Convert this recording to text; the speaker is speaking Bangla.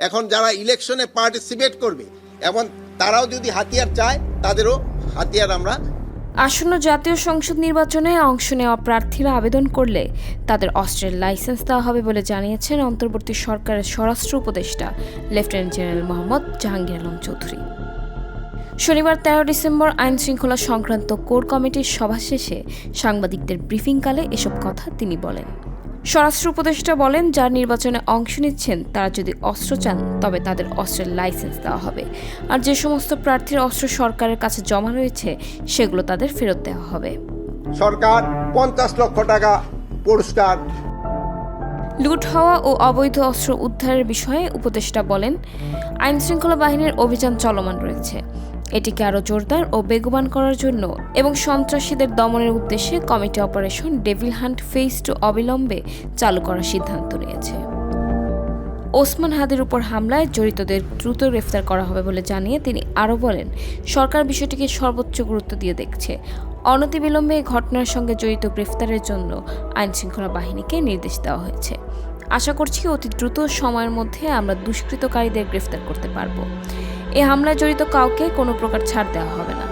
এখন যারা ইলেকশনে পার্টিসিপেট করবে এবং তারাও যদি হাতিয়ার চায় তাদেরও হাতিয়ার আমরা। আসন্ন জাতীয় সংসদ নির্বাচনে অংশ নেওয়া প্রার্থীরা আবেদন করলে তাদের অস্ত্রের লাইসেন্স দেওয়া হবে বলে জানিয়েছেন অন্তর্বর্তী সরকারের স্বরাষ্ট্র উপদেষ্টা লেফটেন্যান্ট জেনারেল মোহাম্মদ জাহাঙ্গীর আলম চৌধুরী। শনিবার 13 ডিসেম্বর আইন শৃঙ্খলা সংক্রান্ত কোর কমিটির সভা শেষে সাংবাদিকদের ব্রিফিংকালে এসব কথা তিনি বলেন। স্বরাষ্ট্র উপদেষ্টা বলেন, যারা নির্বাচনে অংশ নিচ্ছেন তারা যদি অস্ত্র চান তবে তাদের অস্ত্রের লাইসেন্স দেওয়া হবে, আর যে সমস্ত প্রার্থীর অস্ত্র সরকারের কাছে জমা রয়েছে সেগুলো তাদের ফেরত দেওয়া হবে। সরকার 50 লক্ষ টাকা পুরস্কার। লুট হওয়া ও অবৈধ অস্ত্র উদ্ধারের বিষয়ে উপদেষ্টা বলেন, আইন শৃঙ্খলা বাহিনীর অভিযান চলমান রয়েছে। এটিকে আরও জোরদার ও বেগবান করার জন্য এবং সন্ত্রাসীদের দমনের উদ্দেশ্যে committee operation devil hunt phase 2 অবিলম্বে চালু করার সিদ্ধান্ত নিয়েছে। ওসমান হাদির উপর হামলায় জড়িতদের দ্রুত গ্রেফতার করা হবে বলে জানিয়ে তিনি আরও বলেন, সরকার বিষয়টিকে সর্বোচ্চ গুরুত্ব দিয়ে দেখছে। অনতিবিলম্বে ঘটনার সঙ্গে জড়িত গ্রেফতারের জন্য আইন শৃঙ্খলা বাহিনীকে নির্দেশ দেওয়া হয়েছে। আশা করছি অতি দ্রুত সময়ের মধ্যে আমরা দুষ্কৃতকারীদের গ্রেফতার করতে পারব। এ হামলায় জড়িত কাউকে কোনো প্রকার ছাড় দেওয়া হবে না।